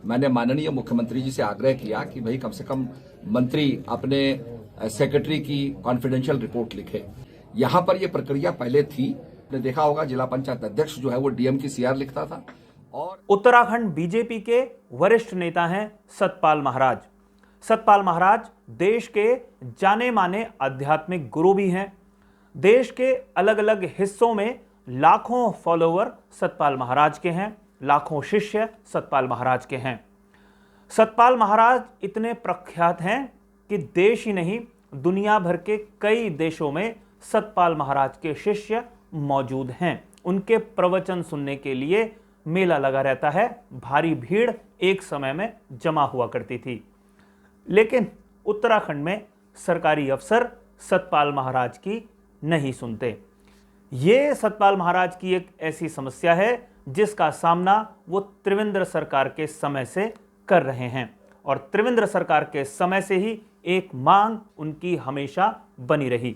मैंने माननीय मुख्यमंत्री जी से आग्रह किया कि भाई कम से कम मंत्री अपने सेक्रेटरी की कॉन्फिडेंशियल रिपोर्ट लिखे। यहां पर यह प्रक्रिया पहले थी। आपने देखा होगा जिला पंचायत अध्यक्ष जो है वो डीएम की सीआर लिखता था। और उत्तराखंड बीजेपी के वरिष्ठ नेता हैं सतपाल महाराज। सतपाल महाराज देश के जाने माने आध्यात्मिक गुरु भी हैं। देश के अलग अलग हिस्सों में लाखों फॉलोवर सतपाल महाराज के हैं, लाखों शिष्य सतपाल महाराज के हैं। सतपाल महाराज इतने प्रख्यात हैं कि देश ही नहीं दुनिया भर के कई देशों में सतपाल महाराज के शिष्य मौजूद हैं। उनके प्रवचन सुनने के लिए मेला लगा रहता है, भारी भीड़ एक समय में जमा हुआ करती थी। लेकिन उत्तराखंड में सरकारी अफसर सतपाल महाराज की नहीं सुनते। ये सतपाल महाराज की एक ऐसी समस्या है जिसका सामना वो त्रिवेंद्र सरकार के समय से कर रहे हैं, और त्रिवेंद्र सरकार के समय से ही एक मांग उनकी हमेशा बनी रही।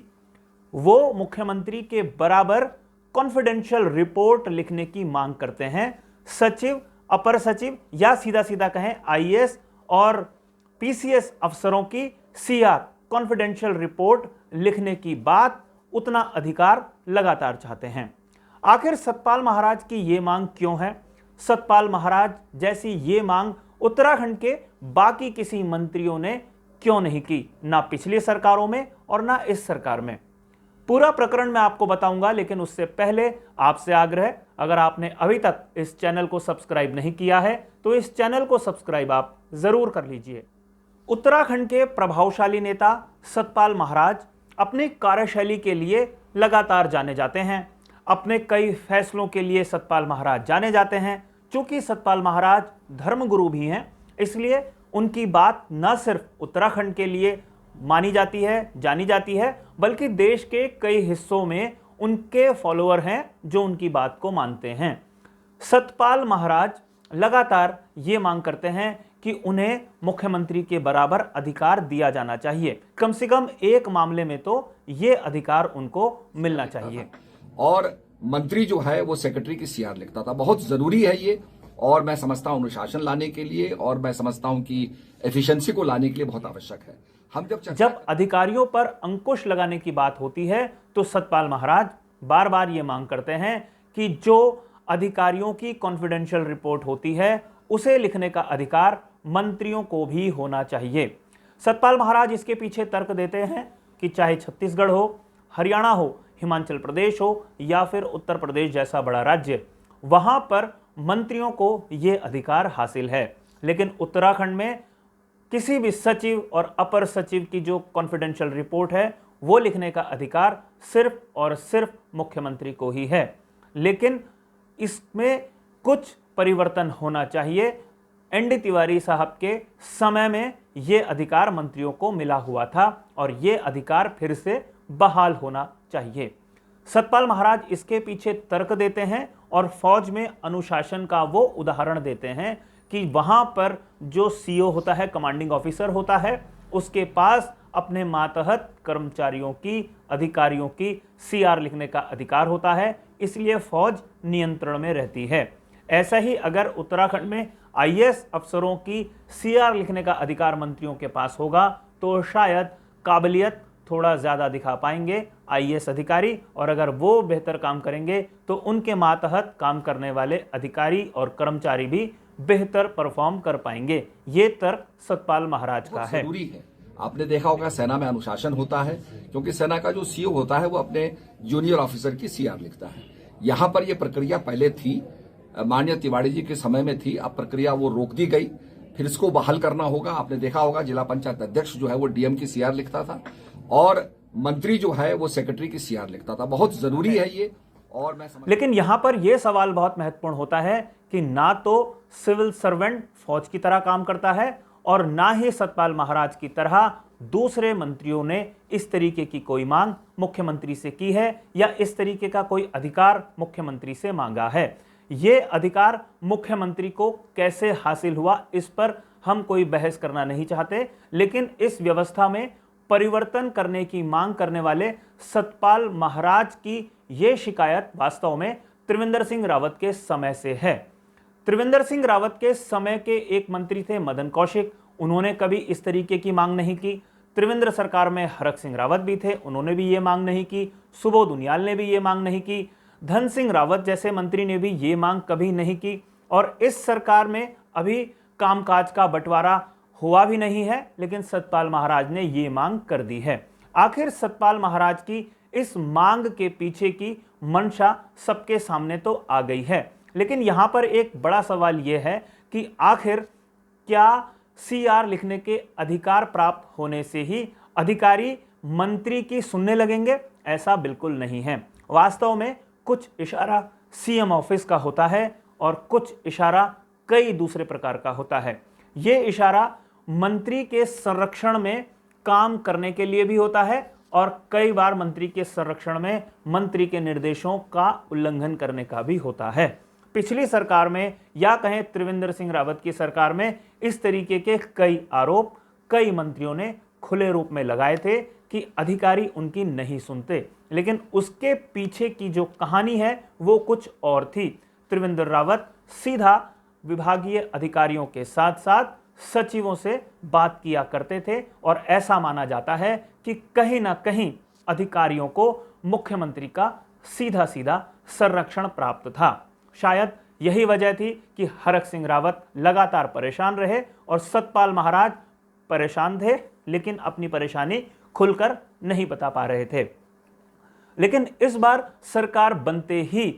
वो मुख्यमंत्री के बराबर कॉन्फिडेंशियल रिपोर्ट लिखने की मांग करते हैं। सचिव, अपर सचिव या सीधा सीधा कहें आईएएस और पीसीएस अफसरों की सीआर कॉन्फिडेंशियल रिपोर्ट लिखने की बात, उतना अधिकार लगातार चाहते हैं। आखिर सतपाल महाराज की ये मांग क्यों है? सतपाल महाराज जैसी ये मांग उत्तराखंड के बाकी किसी मंत्रियों ने क्यों नहीं की, ना पिछली सरकारों में और ना इस सरकार में। पूरा प्रकरण मैं आपको बताऊंगा, लेकिन उससे पहले आपसे आग्रह, अगर आपने अभी तक इस चैनल को सब्सक्राइब नहीं किया है तो इस चैनल को सब्सक्राइब आप जरूर कर लीजिए। उत्तराखंड के प्रभावशाली नेता सतपाल महाराज अपनी कार्यशैली के लिए लगातार जाने जाते हैं। अपने कई फैसलों के लिए सतपाल महाराज जाने जाते हैं। चूंकि सतपाल महाराज धर्मगुरु भी हैं, इसलिए उनकी बात न सिर्फ उत्तराखंड के लिए मानी जाती है, जानी जाती है, बल्कि देश के कई हिस्सों में उनके फॉलोअर हैं जो उनकी बात को मानते हैं। सतपाल महाराज लगातार ये मांग करते हैं कि उन्हें मुख्यमंत्री के बराबर अधिकार दिया जाना चाहिए। कम से कम एक मामले में तो ये अधिकार उनको मिलना चाहिए। और मंत्री जो है वो सेक्रेटरी की सीआर लिखता था। बहुत जरूरी है ये, और मैं समझता हूं अनुशासन लाने के लिए, और मैं समझता हूं कि एफिशिएंसी को लाने के लिए बहुत आवश्यक है। हम जब अधिकारियों पर अंकुश लगाने की बात होती है तो सतपाल महाराज बार बार ये मांग करते हैं कि जो अधिकारियों की कॉन्फिडेंशियल रिपोर्ट होती है उसे लिखने का अधिकार मंत्रियों को भी होना चाहिए। सतपाल महाराज इसके पीछे तर्क देते हैं कि चाहे छत्तीसगढ़ हो, हरियाणा हो, हिमाचल प्रदेश हो या फिर उत्तर प्रदेश जैसा बड़ा राज्य, वहां पर मंत्रियों को यह अधिकार हासिल है। लेकिन उत्तराखंड में किसी भी सचिव और अपर सचिव की जो कॉन्फिडेंशियल रिपोर्ट है वो लिखने का अधिकार सिर्फ और सिर्फ मुख्यमंत्री को ही है। लेकिन इसमें कुछ परिवर्तन होना चाहिए। एनडी तिवारी साहब के समय में ये अधिकार मंत्रियों को मिला हुआ था और ये अधिकार फिर से बहाल होना चाहिए। सतपाल महाराज इसके पीछे तर्क देते हैं और फौज में अनुशासन का वो उदाहरण देते हैं कि वहां पर जो सीओ होता है, कमांडिंग ऑफिसर होता है, उसके पास अपने मातहत कर्मचारियों की, अधिकारियों की सीआर लिखने का अधिकार होता है, इसलिए फौज नियंत्रण में रहती है। ऐसा ही अगर उत्तराखंड में आईएएस अफसरों की सीआर लिखने का अधिकार मंत्रियों के पास होगा तो शायद काबिलियत थोड़ा ज़्यादा दिखा पाएंगे आईएएस अधिकारी, और अगर वो बेहतर काम करेंगे तो उनके मातहत काम करने वाले अधिकारी और कर्मचारी भी बेहतर परफॉर्म कर पाएंगे। ये तर्क सतपाल महाराज का है। जरूरी है। आपने देखा होगा सेना में अनुशासन होता है, क्योंकि सेना का जो सीओ होता है वो अपने जूनियर ऑफिसर की सीआर लिखता है। यहां पर यह प्रक्रिया पहले थी, माननीय तिवारी जी के समय में थी। अब प्रक्रिया वो रोक दी गई, फिर इसको बहाल करना होगा। आपने देखा होगा जिला पंचायत अध्यक्ष जो है वो डीएम की सीआर लिखता था और मंत्री जो है वो सेक्रेटरी की सीआर लिखता था। बहुत जरूरी है ये। और लेकिन यहां पर यह सवाल बहुत महत्वपूर्ण होता है कि ना तो सिविल सर्वेंट फौज की तरह काम करता है और ना ही सतपाल महाराज की तरह दूसरे मंत्रियों ने इस तरीके की कोई मांग मुख्यमंत्री से की है या इस तरीके का कोई अधिकार मुख्यमंत्री से मांगा है। ये अधिकार मुख्यमंत्री को कैसे हासिल हुआ इस पर हम कोई बहस करना नहीं चाहते, लेकिन इस व्यवस्था में परिवर्तन करने की मांग करने वाले सतपाल महाराज की ये शिकायत वास्तव में त्रिवेंद्र सिंह रावत के समय से है। त्रिवेंद्र सिंह रावत के समय के एक मंत्री थे मदन कौशिक, उन्होंने कभी इस तरीके की मांग नहीं की। त्रिवेंद्र सरकार में हरक सिंह रावत भी थे, उन्होंने भी ये मांग नहीं की। सुबोध उनियाल ने भी ये मांग नहीं की। धन सिंह रावत जैसे मंत्री ने भी ये मांग कभी नहीं की। और इस सरकार में अभी कामकाज का बंटवारा हुआ भी नहीं है, लेकिन सतपाल महाराज ने ये मांग कर दी है। आखिर सतपाल महाराज की इस मांग के पीछे की मंशा सबके सामने तो आ गई है, लेकिन यहां पर एक बड़ा सवाल यह है कि आखिर क्या CR लिखने के अधिकार प्राप्त होने से ही अधिकारी मंत्री की सुनने लगेंगे? ऐसा बिल्कुल नहीं है। वास्तव में कुछ इशारा CM ऑफिस का होता है और कुछ इशारा कई दूसरे प्रकार का होता है। ये इशारा मंत्री के संरक्षण में काम करने के लिए भी होता है और कई बार मंत्री के संरक्षण में मंत्री के निर्देशों का उल्लंघन करने का भी होता है। पिछली सरकार में या कहें त्रिवेंद्र सिंह रावत की सरकार में इस तरीके के कई आरोप कई मंत्रियों ने खुले रूप में लगाए थे कि अधिकारी उनकी नहीं सुनते, लेकिन उसके पीछे की जो कहानी है वो कुछ और थी। त्रिवेंद्र रावत सीधा विभागीय अधिकारियों के साथ साथ सचिवों से बात किया करते थे और ऐसा माना जाता है कि कहीं ना कहीं अधिकारियों को मुख्यमंत्री का सीधा सीधा संरक्षण प्राप्त था। शायद यही वजह थी कि हरक सिंह रावत लगातार परेशान रहे और सतपाल महाराज परेशान थे, लेकिन अपनी परेशानी खुलकर नहीं बता पा रहे थे। लेकिन इस बार सरकार बनते ही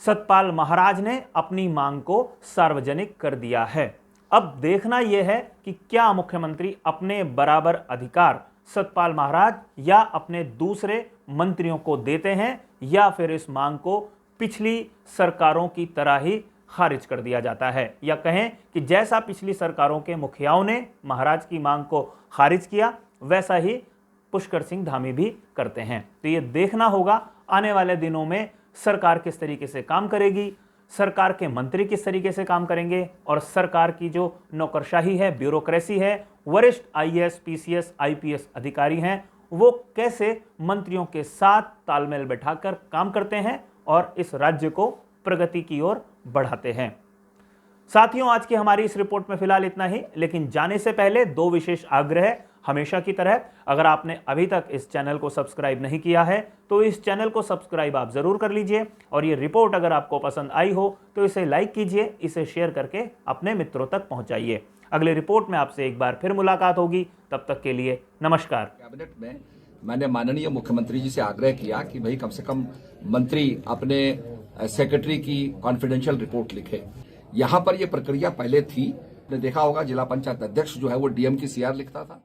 सतपाल महाराज ने अपनी मांग को सार्वजनिक कर दिया है। अब देखना यह है कि क्या मुख्यमंत्री अपने बराबर अधिकार सतपाल महाराज या अपने दूसरे मंत्रियों को देते हैं या फिर इस मांग को पिछली सरकारों की तरह ही खारिज कर दिया जाता है, या कहें कि जैसा पिछली सरकारों के मुखियाओं ने महाराज की मांग को खारिज किया वैसा ही पुष्कर सिंह धामी भी करते हैं। तो ये देखना होगा आने वाले दिनों में सरकार किस तरीके से काम करेगी, सरकार के मंत्री किस तरीके से काम करेंगे और सरकार की जो नौकरशाही है, ब्यूरोक्रेसी है, वरिष्ठ IAS, PCS, IPS अधिकारी हैं, वो कैसे मंत्रियों के साथ तालमेल बैठाकर काम करते हैं और इस राज्य को प्रगति की ओर बढ़ाते हैं। साथियों, आज की हमारी इस रिपोर्ट में फिलहाल इतना ही, लेकिन जाने से पहले दो विशेष आग्रह। हमेशा की तरह अगर आपने अभी तक इस चैनल को सब्सक्राइब नहीं किया है तो इस चैनल को सब्सक्राइब आप जरूर कर लीजिए, और ये रिपोर्ट अगर आपको पसंद आई हो तो इसे लाइक कीजिए, इसे शेयर करके अपने मित्रों तक पहुंचाइए। अगले रिपोर्ट में आपसे एक बार फिर मुलाकात होगी, तब तक के लिए नमस्कार। कैबिनेट में मैंने माननीय मुख्यमंत्री जी से आग्रह किया कि भाई कम से कम मंत्री अपने सेक्रेटरी की कॉन्फिडेंशियल रिपोर्ट लिखे। यहाँ पर यह प्रक्रिया पहले थी, आपने देखा होगा जिला पंचायत अध्यक्ष जो है वो DM की CR लिखता था।